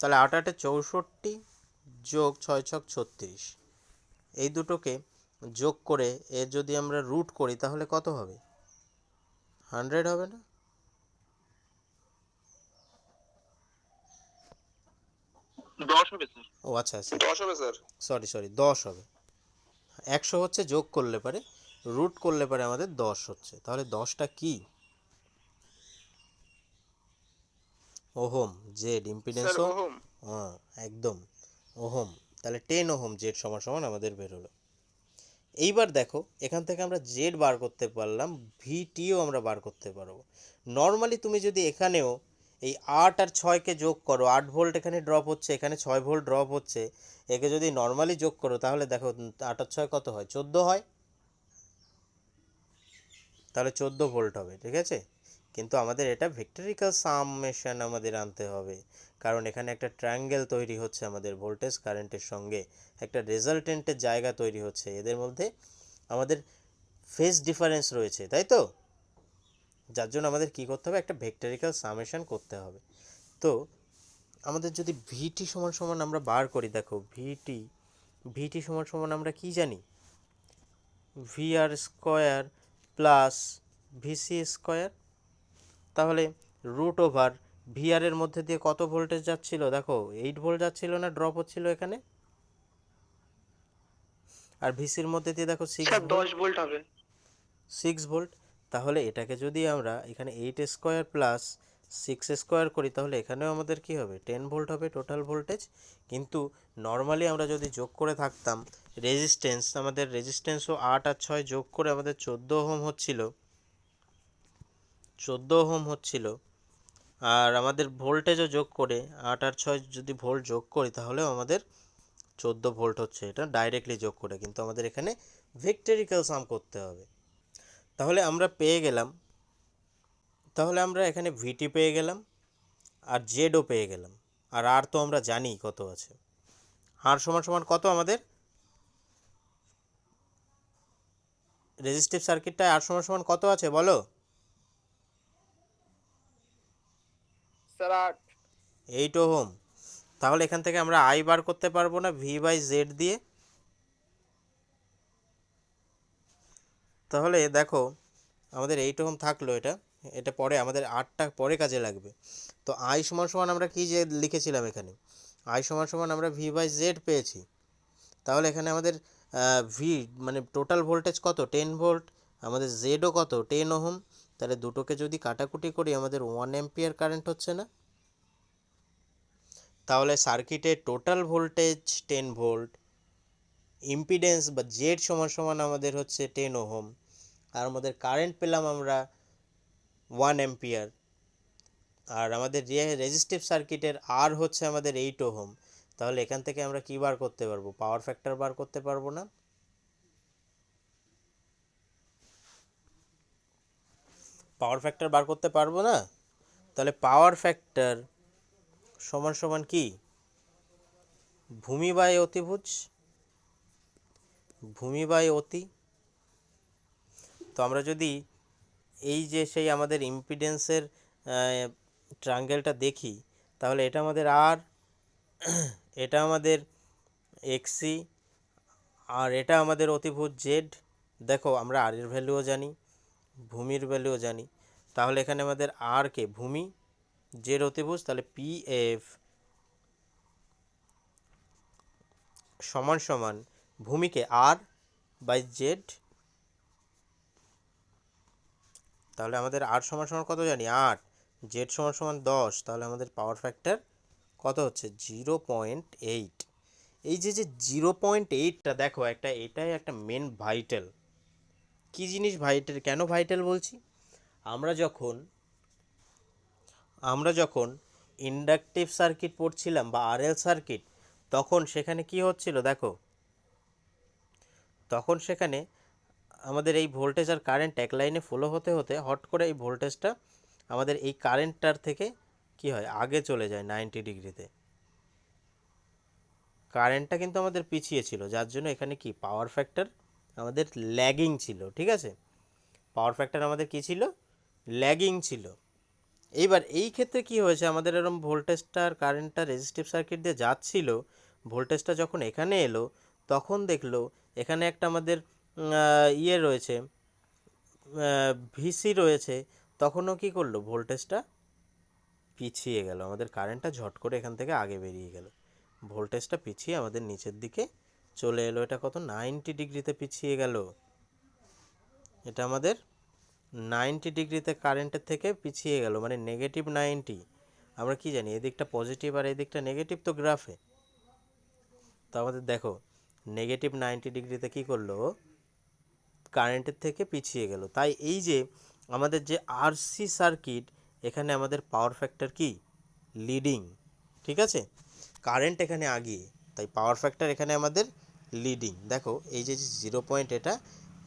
তাহলে 8 8 64 যোগ 6 6 36, এই দুটোকে যোগ করে এর যদি আমরা রুট করি তাহলে কত হবে? 100 হবে না? দশ হবে স্যার। ও আচ্ছা আচ্ছা, 10 হবে স্যার। সরি 10 হবে। 100 হচ্ছে যোগ করলে পারে, রুট করলে পারে আমাদের 10 হচ্ছে। তাহলে 10টা কি? Ohm, Z impedance sir ohm. হ্যাঁ একদম ওহম। তাহলে 10 ওহম জেড সমান সমান আমাদের বেরোলো। এইবার দেখো এখান থেকে আমরা জেড বার করতে পারলাম, ভিটিও আমরা বার করতে পারবো। নর্মালি তুমি যদি এখানেও এই 8 আর 6কে যোগ করো, 8 ভোল্ট এখানে ড্রপ হচ্ছে, এখানে 6 ভোল্ট ড্রপ হচ্ছে, একে যদি নর্মালি যোগ করো তাহলে দেখো 8 আর 6 কত হয়? 14 হয়। তাহলে 14 ভোল্ট হবে, ঠিক আছে? কিন্তু আমাদের এটা ভেক্টরিক্যাল সামেশন আমাদের আনতে হবে, কারণ এখানে একটা ট্রায়াঙ্গেল তৈরি হচ্ছে আমাদের ভোল্টেজ কারেন্টের সঙ্গে, একটা রেজাল্টেন্টের জায়গা তৈরি হচ্ছে, এদের মধ্যে আমাদের ফেজ ডিফারেন্স রয়েছে, তাই তো? যার জন্য আমাদের কি করতে হবে? একটা ভেক্টরিক্যাল সামেশন করতে হবে। তো আমাদের যদি ভিটি সমান সমান আমরা বার করি, দেখো ভিটি সমান সমান আমরা কি জানি? V R square plus v c square. তাহলে রুট ওভার ভিআর এর মধ্যে দিয়ে কত ভোল্টেজ যাচ্ছিল? দেখো 8 ভোল্ট যাচ্ছিল না, ড্রপ হচ্ছিল এখানে। আর ভিসির মধ্যে দিয়ে দেখো 6 স্যার ভোল্ট, 10 ভোল্ট হবে। 6 ভোল্ট। তাহলে এটাকে যদি আমরা এখানে 8 স্কোয়ার প্লাস 6 স্কোয়ার করি তাহলে এখানেও আমাদের কি হবে? 10 ভোল্ট হবে টোটাল ভোল্টেজ। কিন্তু নর্মালি আমরা যদি যোগ করে থাকতাম রেজিস্ট্যান্স, আমাদের রেজিস্ট্যান্সও 8 আর 6 যোগ করে আমাদের 14 ওহম হচ্ছিল, 14 ওহম হচ্ছিল। আর আমাদের ভোল্টেজও যোগ করে 8 আর 6 যদি ভোল্ট যোগ করি তাহলেও আমাদের 14 ভোল্ট হচ্ছে, এটা ডাইরেক্টলি যোগ করে। কিন্তু আমাদের এখানে ভেক্টরিক্যাল সাম করতে হবে। তাহলে আমরা পেয়ে গেলাম, তাহলে আমরা এখানে ভিটি পেয়ে গেলাম, আর জেডও পেয়ে গেলাম। আর তো আমরা জানি কত আছে। আর সমান সমান কত আমাদের রেজিস্টিভ সার্কিটটায় আর সমান সমান কত আছে বলো? স্যার 8। 8 ওহম। তাহলে এখান থেকে আমরা আই বার করতে পারবো না ভি বাই জেড দিয়ে? তাহলে দেখো আমাদের 8 ওহম থাকলো, এটা পরে আমাদের 8টা পরে কাজে লাগবে। তো আই সমান সমান আমরা কি যে লিখেছিলাম এখানে, আই সমান সমান আমরা ভি বাই জেড পেয়েছি। তাহলে এখানে আমাদের ভি মানে টোটাল ভোল্টেজ কত, 10 ভোল্ট, আমাদের জেডও কত 10 ওহম। তাহলে দুটোকে যদি কাটাকুটি করি আমাদের 1 অ্যাম্পিয়ার কারেন্ট হচ্ছে না? তাহলে সার্কিটের টোটাল ভোল্টেজ 10 ভোল্ট, ইম্পিডেন্স বা জেড সমান সমান আমাদের হচ্ছে 10 ওহম, আর আমাদের কারেন্ট পেলাম আমরা 1 অ্যাম্পিয়ার। আর আমাদের রেজিস্টিভ সার্কিটের আর হচ্ছে আমাদের 8 ওহম। তাহলে এখান থেকে আমরা কি বার করতে পারবো? পাওয়ার ফ্যাক্টর বার করতে পারবো না? পাওয়ার ফ্যাক্টর বার করতে পারবো না। তাহলে পাওয়ার ফ্যাক্টর সমান সমান কি? ভূমি বাই অতিভুজ, ভূমি বাই অতি। তো আমরা যদি এই যে সেই আমাদের ইম্পিডেন্সের ট্রায়াঙ্গেলটা দেখি, তাহলে এটা আমাদের আর, এটা আমাদের এক্সি, আর এটা আমাদের অতিভুজ জেড। দেখো আমরা আর এর ভ্যালুও জানি, ভূমির ভ্যালুও জানি। তাহলে এখানে আমাদের আর কে ভূমি, জেড অতিভুজ, তাহলে পি এফ সমান সমান ভূমিকে আর বাই জেড। তাহলে আমাদের আর সমান সমান কত জানি 8, জেড সমান সমান 10। তাহলে আমাদের পাওয়ার ফ্যাক্টর কত হচ্ছে 0.8। এই যে 0.8টা দেখো এটাই একটা মেন ভাইটাল। কী জিনিস ভাইটাল, কেন ভাইটাল বলছি? আমরা যখন ইন্ডাকটিভ সার্কিট পড়ছিলাম বা আরএল সার্কিট, তখন সেখানে কি হচ্ছিল দেখো, তখন সেখানে আমাদের এই ভোল্টেজ আর কারেন্ট এক লাইনে ফলো হতে হতে হট করে এই ভোল্টেজটা আমাদের এই কারেন্টটার থেকে কি হয় আগে চলে যায় 90 ডিগ্রিতে। কারেন্টটা কিন্তু আমাদের পিছিয়ে ছিল, যার জন্য এখানে কি পাওয়ার ফ্যাক্টর আমাদের ল্যাগিং ছিল। ঠিক আছে, পাওয়ার ফ্যাক্টর আমাদের কি ছিল? ল্যাগিং ছিল। এইবার এই ক্ষেত্রে কি হয়েছে, আমাদের এরকম ভোল্টেজটা আর কারেন্টটা রেজিস্টিভ সার্কিট দিয়ে যাচ্ছিল, ভোল্টেজটা যখন এখানে এলো তখন দেখলো এখানে একটা আমাদের ইয়ে রয়েছে, ভিসি রয়েছে। তখনও কি করলো, ভোল্টেজটা পিছিয়ে গেল, আমাদের কারেন্টটা ঝট করে এখান থেকে আগে বেরিয়ে গেল, ভোল্টেজটা পিছিয়ে আমাদের নিচের দিকে চলে এলো। এটা কত 90 ডিগ্রিতে পিছিয়ে গেল। এটা আমাদের 90 ডিগ্রিতে কারেন্টের থেকে পিছিয়ে গেল, মানে নেগেটিভ 90। আমরা কি জানি এদিকটা পজিটিভ আর এদিকটা নেগেটিভ তো গ্রাফে। তো আমাদের দেখো নেগেটিভ 90 ডিগ্রিতে কী করলো, কারেন্টের থেকে পিছিয়ে গেল। তাই এই যে আমাদের যে আরসি সার্কিট, এখানে আমাদের পাওয়ার ফ্যাক্টর কি লিডিং। ঠিক আছে, কারেন্ট এখানে আগিয়ে, তাই পাওয়ার ফ্যাক্টর এখানে আমাদের লিডিং। দেখো এই যে 0. এটা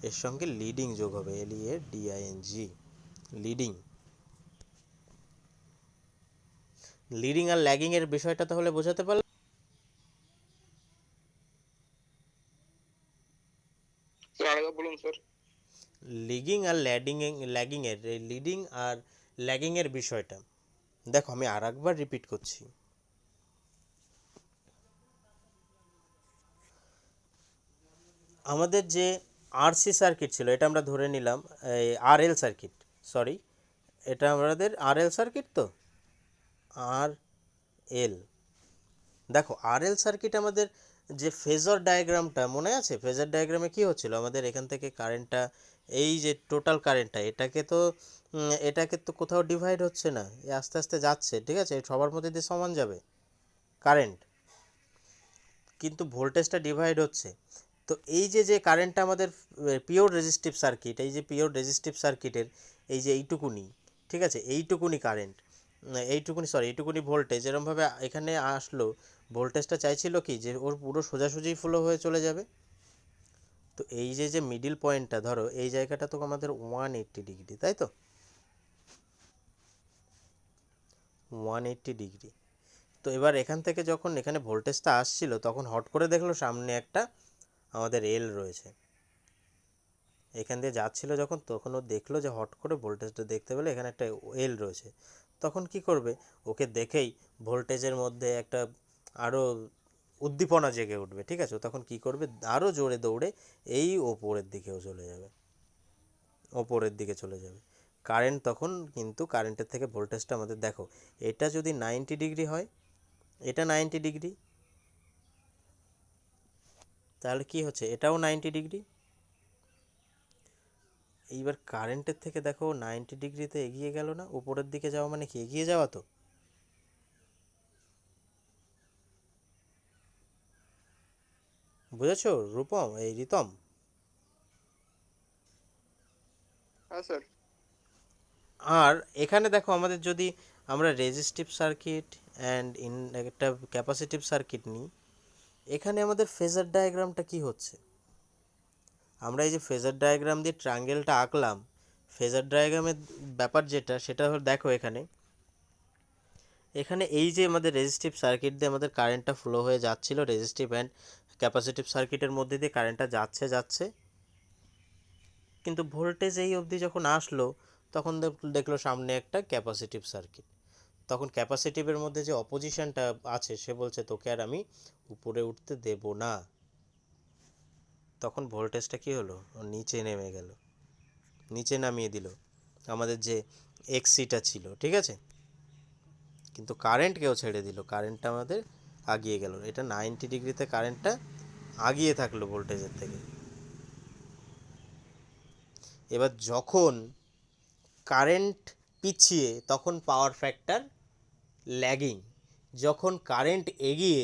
এর সঙ্গে লিডিং যোগ হবে, LEADING, লিডিং। লিডিং আর ল্যাগিং এর বিষয়টা তাহলে বোঝাতে পারলাম। স্যার আরেকবার বলুন স্যার। লিডিং আর ল্যাগিং এর, লিডিং আর ল্যাগিং এর বিষয়টা দেখো আমি আর একবার রিপিট করছি। আমাদের যে আরসি সার্কিট ছিল, এটা আমরা ধরে নিলাম আরএল সার্কিট, সরি এটা আমাদের আরএল সার্কিট। তো আর এল, দেখো আরএল সার্কিট আমাদের যে ফেজর ডায়াগ্রামটা মনে আছে, ফেজর ডায়াগ্রামে কি হচ্ছিল, আমাদের এখান থেকে কারেন্টটা, এই যে টোটাল কারেন্টটা, এটাকে তো কোথাও ডিভাইড হচ্ছে না, আস্তে আস্তে যাচ্ছে। ঠিক আছে, সবার মধ্যে দিয়ে সমান যাবে কারেন্ট, কিন্তু ভোল্টেজটা ডিভাইড হচ্ছে। তো এই যে কারেন্টটা আমাদের পিওর রেজিস্টিভ সার্কিট, এই যে পিওর রেজিস্টিভ সার্কিটের এই যে এইটুকুনি, ঠিক আছে, এইটুকুনি কারেন্ট, এইটুকুনি ভোল্টেজ এরমভাবে এখানে আসলো, ভোল্টেজটা চাইছিল কি যে ওর পুরো সোজাসুজি ফ্লো হয়ে চলে যাবে। তো এই যে মিডিল পয়েন্টটা ধরো, এই জায়গাটা তো আমাদের 180 ডিগ্রি, তাই তো? 180 ডিগ্রি। তো এবার এখান থেকে যখন এখানে ভোল্টেজটা আসছিল তখন হট করে দেখলো সামনে একটা আমাদের এল রয়েছে, এখান দিয়ে যাচ্ছিল যখন, তখন ও দেখলো যে হট করে ভোল্টেজটা দেখতে পেলে এখানে একটা এল রয়েছে। তখন কি করবে, ওকে দেখেই ভোল্টেজের মধ্যে একটা আরও উদ্দীপনা জেগে উঠবে, ঠিক আছে। ও তখন কি করবে, আরও জোরে দৌড়ে এই ওপরের দিকেও চলে যাবে, ওপরের দিকে চলে যাবে। কারেন্ট তখন কিন্তু কারেন্টের থেকে ভোল্টেজটা আমাদের দেখো, এটা যদি 90 ডিগ্রি হয়, এটা 90 ডিগ্রি, তাহলে কি হচ্ছে, এটাও 90 ডিগ্রি। এইবার কারেন্টের থেকে দেখো 90 ডিগ্রিতে এগিয়ে গেল না, উপরের দিকে যাওয়া মানে কি এগিয়ে যাওয়া, তো বুঝেছো রূপম, এই রিতম? হ্যাঁ স্যার। আর এখানে দেখো আমাদের যদি আমরা রেজিস্টিভ সার্কিট অ্যান্ড একটা ক্যাপাসিটিভ সার্কিট নিই, এখানে আমাদের ফেজার ডায়াগ্রামটা কি হচ্ছে, আমরা এই যে ফেজার ডায়াগ্রাম দিয়ে ট্রায়াঙ্গেলটা আঁকলাম, ফেজার ডায়াগ্রামের ব্যাপার যেটা, সেটা হলো দেখো এখানে এখানে এই যে আমাদের রেজিস্টিভ সার্কিট দিয়ে আমাদের কারেন্টটা ফ্লো হয়ে যাচ্ছিল, রেজিস্টিভ অ্যান্ড ক্যাপাসিটিভ সার্কিটের মধ্যে দিয়ে কারেন্টটা যাচ্ছে, কিন্তু ভোল্টেজ এই অবধি যখন আসলো তখন দেখলো সামনে একটা ক্যাপাসিটিভ সার্কিট। তখন ক্যাপাসিটিভের মধ্যে যে অপোজিশনটা আছে সে বলছে তোকে আর আমি উপরে উঠতে দেব না। তখন ভোল্টেজটা কি হলো, নিচে নেমে গেল, নিচে নামিয়ে দিল আমাদের যে এক্সিটা ছিল, ঠিক আছে। কিন্তু কারেন্টকেও ছেড়ে দিল, কারেন্টটা আমাদের আগিয়ে গেল, এটা 90 ডিগ্রিতে কারেন্টটা আগিয়ে থাকলো ভোল্টেজের থেকে। এবার যখন কারেন্ট পিছিয়ে তখন পাওয়ার ফ্যাক্টর ল্যাগিং, যখন কারেন্ট এগিয়ে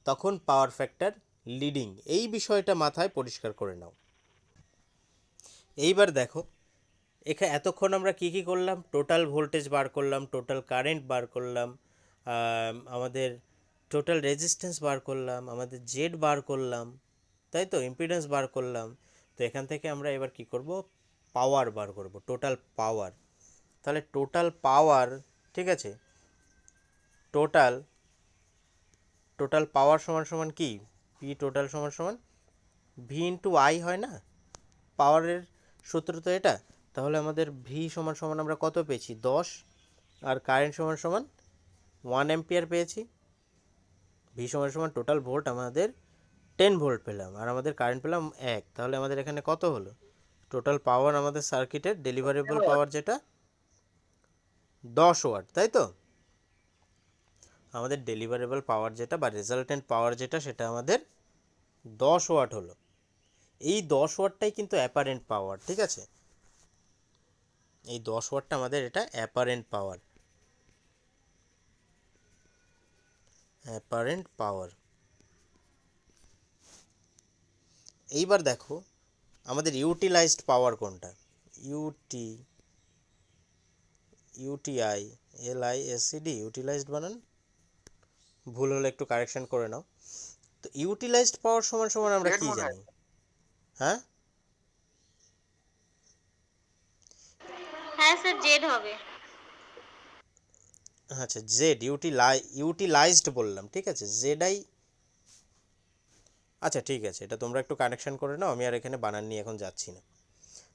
তখন পাওয়ার ফ্যাক্টর লিডিং। এই বিষয়টা মাথায় পরিষ্কার করে নাও। এইবার দেখো এখানে এতক্ষণ আমরা কি কি করলাম, টোটাল ভোল্টেজ বার করলাম, টোটাল কারেন্ট বার করলাম, আমাদের টোটাল রেজিস্ট্যান্স বার করলাম, আমাদের জেড বার করলাম, তাই তো, ইম্পিডেন্স বার করলাম। তো এখান থেকে আমরা এবার কি করব, পাওয়ার বার করব, টোটাল পাওয়ার। তাহলে টোটাল পাওয়ার, ঠিক আছে, টোটাল পাওয়ার সমান সমান কি, পি টোটাল সমান সমান ভি ইন্টু আই হয় না, পাওয়ারের সূত্র তো এটা। তাহলে আমাদের ভি সমান সমান আমরা কত পেয়েছি, 10, আর কারেন্ট সমান সমান 1 অ্যাম্পিয়ার পেয়েছি। ভি সমান সমান টোটাল ভোল্ট আমাদের 10 ভোল্ট পেলাম, আর আমাদের কারেন্ট পেলাম 1। তাহলে আমাদের এখানে কত হলো, টোটাল পাওয়ার আমাদের সার্কিটের ডেলিভারেবল পাওয়ার যেটা 10 ওয়াট, তাই তো। আমাদের ডেলিভারেবল পাওয়ার যেটা বা রেজাল্টেন্ট পাওয়ার যেটা, সেটা আমাদের 10 ওয়াট হলো। এই 10 ওয়াটটাই কিন্তু অ্যাপারেন্ট পাওয়ার, ঠিক আছে। এই 10 ওয়াটটা আমাদের এটা অ্যাপারেন্ট পাওয়ার, অ্যাপারেন্ট পাওয়ার। এইবার দেখো আমাদের ইউটিলাইজড পাওয়ার কোনটা, ইউটিআই এলআইএসসিডি, ইউটিলাইজড বানান, ভুল হলে একটু কারেকশন করে নাও। তো ইউটিলাইজড পাওয়ার সমান সমান আমরা কি জানি, হ্যাঁ হ্যাঁ স্যার, জেড হবে। আচ্ছা, জেড ইউটিলাইজড বললাম, ঠিক আছে, জেডআই। আচ্ছা ঠিক আছে, এটা তোমরা একটু কানেকশন করে নাও, আমি আর এখানে বানান নিয়ে এখন যাচ্ছি না।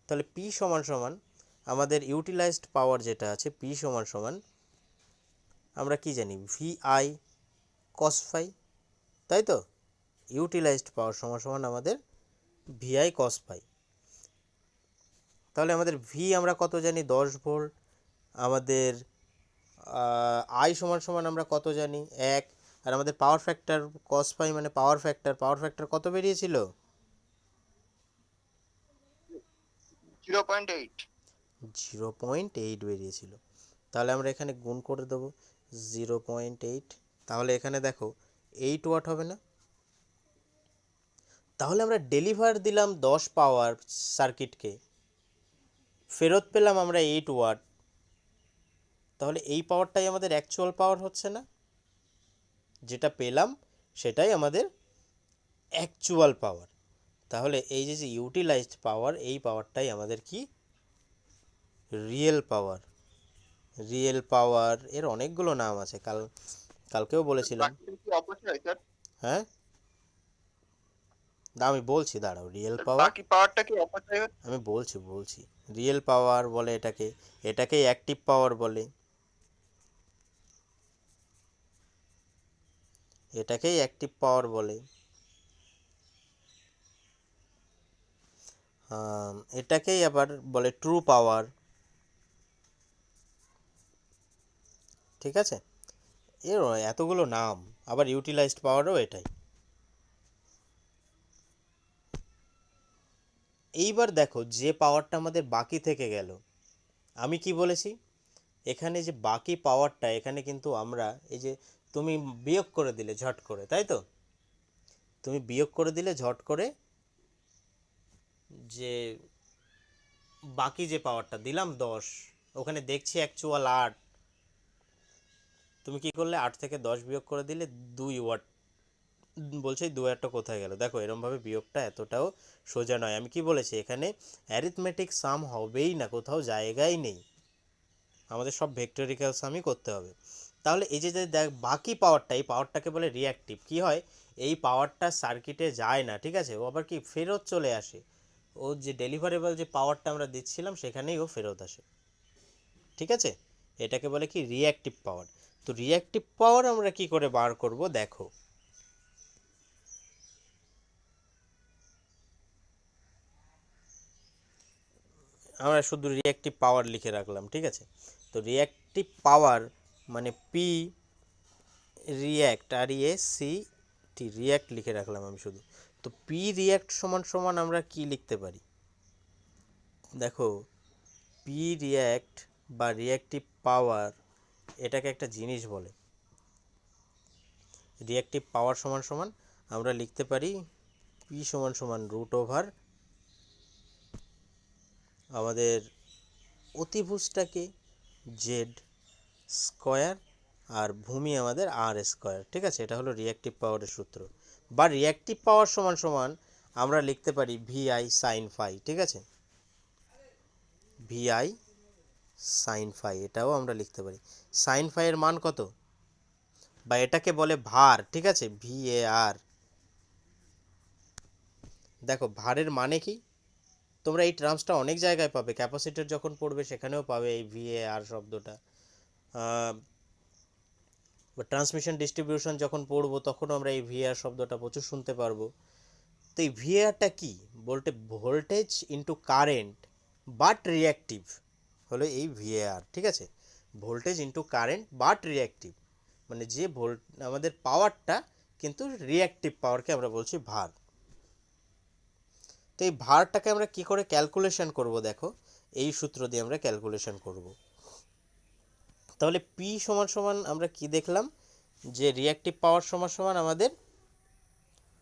তাহলে পি সমান সমান আমাদের ইউটিলাইজড পাওয়ার যেটা আছে, পি সমান সমান আমরা কি জানি, ভিআই কস ফাই, তাই তো। ইউটিলাইজড পাওয়ার সমান সমান আমাদের ভিআই কস ফাই। তাহলে আমাদের ভি আমরা কত জানি, 10 ভোল্ট। আমাদের আই সমান সমান আমরা কত জানি, 1। আর আমাদের পাওয়ার ফ্যাক্টর কস ফাই মানে পাওয়ার ফ্যাক্টর কত বেরিয়েছিল, 0.8। 0.8 বেরিয়েছিল। তাহলে আমরা এখানে গুণ করে দেবো 0.8, তাহলে এখানে দেখো 8 ওয়াট হবে না। তাহলে আমরা ডেলিভার দিলাম 10 পাওয়ার সার্কিটকে, ফেরত পেলাম আমরা 8 ওয়াট। তাহলে এই পাওয়ারটাই আমাদের অ্যাকচুয়াল পাওয়ার হচ্ছে না, যেটা পেলাম সেটাই আমাদের অ্যাকচুয়াল পাওয়ার। তাহলে এই যে ইউটিলাইজড পাওয়ার, এই পাওয়ারটাই আমাদের কি, রিয়েল পাওয়ার, রিয়েল পাওয়ার, এর অনেকগুলো নাম আছে, কালকেও বলেছিলাম। বাকিটা কি অপচয় স্যার? হ্যাঁ, আমি বলছি, দাঁড়াও। রিয়েল স্যার, পাওয়ার, বাকি পাওয়ারটা কি অপচয় হচ্ছে? আমি বলছি রিয়েল পাওয়ার বলে এটাকে, এটাকেই অ্যাক্টিভ পাওয়ার বলে, এটাকেই অ্যাক্টিভ পাওয়ার বলে। এটাকেই আবার বলে ট্রু পাওয়ার। ঠিক আছে, এর এতগুলো নাম। আবার ইউটিলাইজড পাওয়ারও এটাই। এইবার দেখো, যে পাওয়ারটা আমাদের বাকি থেকে গেল, আমি কি বলেছি, এখানে যে বাকি পাওয়ারটা, এখানে কিন্তু আমরা এই যে তুমি বিয়োগ করে দিলে ঝট করে, তাই তো, তুমি বিয়োগ করে দিলে ঝট করে, যে বাকি যে পাওয়ারটা দিলাম 10, ওখানে দেখছি অ্যাকচুয়াল 8, তুমি কি করলে 8 থেকে 10 বিয়োগ করে দিলে 2 ওয়াট। বলছে 2 ওয়াটটা কোথায় গেল? দেখো, এরমভাবে বিয়োগটা এতটাও সোজা নয়। আমি কি বলেছি, এখানে অ্যারিথমেটিক সাম হবেই না, কোথাও জায়গাই নেই, আমাদের সব ভেক্টরিক্যাল সামই করতে হবে। তাহলে এই যে দেখ বাকি পাওয়ারটা, এই পাওয়ারটাকে বলে রিঅ্যাক্টিভ। কি হয়, এই পাওয়ারটা সার্কিটে যায় না, ঠিক আছে, ও আবার কি ফেরত চলে আসে, ও যে ডেলিভারেবল যে পাওয়ারটা আমরা দিচ্ছিলাম সেখানেই ও ফেরত আসে। ঠিক আছে, এটাকে বলে কি রিঅ্যাক্টিভ পাওয়ার। তো রিঅ্যাক্টিভ পাওয়ার আমরা কি করে বার করব, দেখো। আমরা শুধু রিঅ্যাক্টিভ পাওয়ার লিখে রাখলাম, ঠিক আছে। তো রিঅ্যাক্টিভ পাওয়ার মানে পি রিঅ্যাক্ট, আর E S C T, react লিখে রাখলাম আমি শুধু। তো পি রিঅ্যাক্ট সমান সমান আমরা কি লিখতে পারি, দেখো, পি রিঅ্যাক্ট বা রিঅ্যাক্টিভ পাওয়ার, এটাকে একটা জিনিস বলে। রিঅ্যাক্টিভ পাওয়ার সমান সমান আমরা লিখতে পারি পি সমান সমান রুট ওভার আমাদের অতিভুজটাকে জেড স্কোয়ার, আর ভূমি আমাদের আর স্কোয়ার। ঠিক আছে, এটা হলো রিঅ্যাক্টিভ পাওয়ারের সূত্র। বা রিঅ্যাক্টিভ পাওয়ার সমান সমান আমরা লিখতে পারি ভিআই সাইন ফাই। ঠিক আছে, ভিআই সাইন ফাই, এটাও আমরা লিখতে পারি। সাইন ফাইয়ের মান কত, বা এটাকে বলে ভার। ঠিক আছে, ভিএআর। দেখো, ভারের মানে কি, তোমরা এই টার্মসটা অনেক জায়গায় পাবে, ক্যাপাসিটর যখন পড়বে সেখানেও পাবে এই ভিএআর শব্দটা। বা ট্রান্সমিশন ডিস্ট্রিবিউশন যখন পড়বো তখন আমরা এই ভিএআর শব্দটা প্রচুর শুনতে পারবো। তো এই ভিএআরটা কি, বলতে voltage into current but reactive হলো এই ভিএআর। ঠিক আছে, voltage into current but reactive, মানে যে আমাদের পাওয়ারটা কিন্তু রিঅ্যাক্টিভ পাওয়ারকে আমরা বলছি ভার। তো এই ভারটাকে আমরা কি করে ক্যালকুলেশন করব, দেখো, এই সূত্র দিয়ে আমরা ক্যালকুলেশন করব। তাহলে পি সমান সমান আমরা কি দেখলাম, যে রিঅ্যাক্টিভ পাওয়ার সমান সমান আমাদের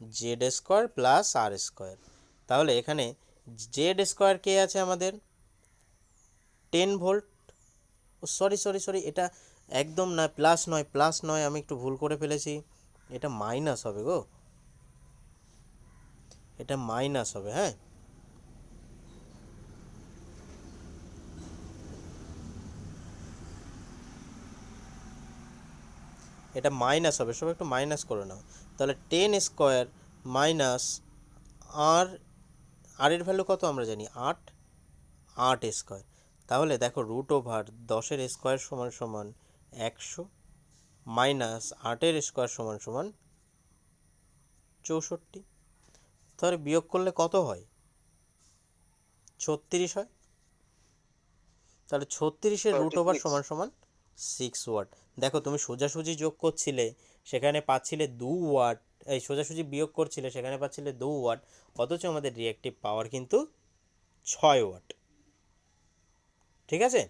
জেড স্কোয়ার প্লাস আর স্কোয়ার। তাহলে এখানে জেড স্কোয়ার কে আছে আমাদের 10 ভোল্ট। ও সরি, এটা একদম না, প্লাস নয়, আমি একটু ভুল করে ফেলেছি, এটা মাইনাস হবে গো, এটা মাইনাস হবে। হ্যাঁ, এটা মাইনাস হবে, সব একটু মাইনাস করে নাও। তাহলে 10 স্কোয়ার মাইনাস আর, আর এর ভ্যালু কত আমরা জানি 8 স্কোয়ার। তাহলে দেখো, রুট ওভার 10-এর স্কোয়ার সমান সমান 100 মাইনাস 8-এর স্কোয়ার সমান সমান 64। তাহলে বিয়োগ করলে কত হয়, 36 হয়। তাহলে 36-এর রুট ওভার 36। সমান সমান 6 ওয়াট। দেখো, তুমি সোজাসুজি যোগ করছিলে সেখানে পাচ্ছিলে 2 ওয়াট, এই সোজাসুজি বিয়োগ করছিলে সেখানে পাচ্ছিলে 2 ওয়াট, অথচ আমাদের রিঅ্যাক্টিভ পাওয়ার কিন্তু 6 ওয়াট। ঠিক আছে,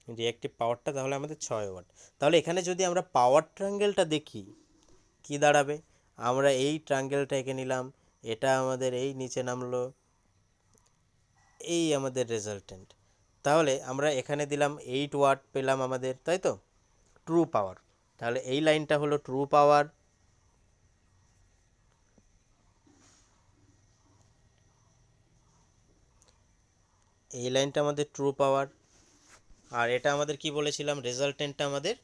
রিঅ্যাক্টিভ পাওয়ারটা তাহলে আমাদের 6 ওয়াট। তাহলে এখানে যদি আমরা পাওয়ার ট্রায়াঙ্গেলটা দেখি কি দাঁড়াবে, আমরা এই ট্রায়াঙ্গেলটা এঁকে নিলাম, এটা আমাদের এই নিচে নামলো, এই আমাদের রেজাল্টেন্ট। তাহলে আমরা এখানে দিলাম 8 ওয়াট পেলাম আমাদের, তাই তো, ট্রু পাওয়ার। তাহলে এই লাইনটা হলো ট্রু পাওয়ার, এই লাইনটা আমাদের ট্রু পাওয়ার, আর এটা আমাদের কি বলেছিলাম, রেজাল্টেন্টটা আমাদের,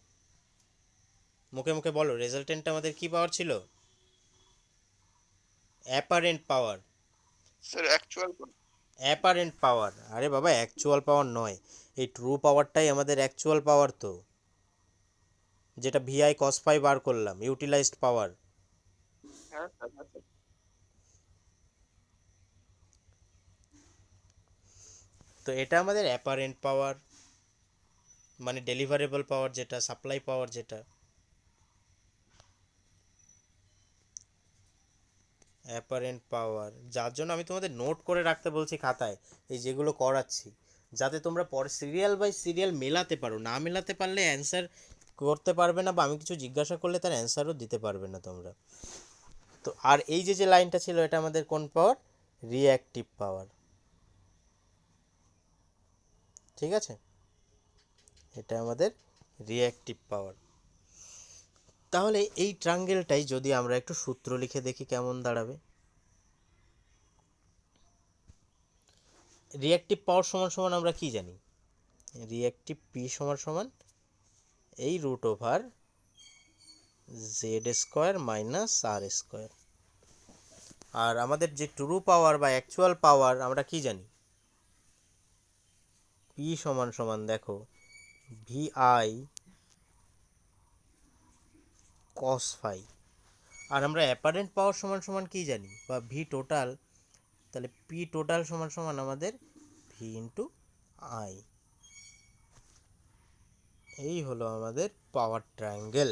মুখে মুখে বলো, রেজাল্টেন্টটা আমাদের কি পাওয়ার ছিল? Apparent power. Sir actual apparent power, আরে বাবা অ্যাকচুয়াল পাওয়ার নয়, এই ট্রু পাওয়ারটাই আমাদের অ্যাকচুয়াল পাওয়ার, তো যেটা ভিআই কস ফাই বার করলাম, ইউটিলাইজড পাওয়ার। হ্যাঁ স্যার, হ্যাঁ স্যার। তো এটা আমাদের অ্যাপারেন্ট পাওয়ার, মানে ডেলিভারেবল পাওয়ার, যেটা সাপ্লাই পাওয়ার, যেটা অ্যাপারেন্ট পাওয়ার, যার জন্য আমি তোমাদের নোট করে রাখতে বলছি খাতায় এই যেগুলো করাচ্ছি, যাতে তোমরা পরে সিরিয়াল বাই সিরিয়াল মেলাতে পারো। না মেলাতে পারলে অ্যান্সার করতে পারবে না, বা আমি কিছু জিজ্ঞাসা করলে তার অ্যান্সারও দিতে পারবে না তোমরা। তো আর এই যে যে লাইনটা ছিল, এটা আমাদের কোন পাওয়ার? রিঅ্যাক্টিভ পাওয়ার। ঠিক আছে, এটা আমাদের রিঅ্যাক্টিভ পাওয়ার। তাহলে এই ট্রাঙ্গেলটাই যদি আমরা একটু সূত্র লিখে দেখি কেমন দাঁড়াবে। রিঅ্যাক্টিভ পাওয়ার সমান সমান আমরা কি জানি? রিঅ্যাক্টিভ পি সমান সমান এই root over Z square minus R square. আর আমাদের যে ট্রু পাওয়ার বা অ্যাকচুয়াল পাওয়ার আমরা কি জানি? পি সমান সমান দেখো ভিআই কস ফাই। আর আমরা অ্যাপারেন্ট পাওয়ার সমান সমান কি জানি, বা ভি টোটাল, তাহলে পি টোটাল সমান সমান আমাদের ভি ইন্টু আই। এই হলো আমাদের পাওয়ার ট্রায়াঙ্গেল।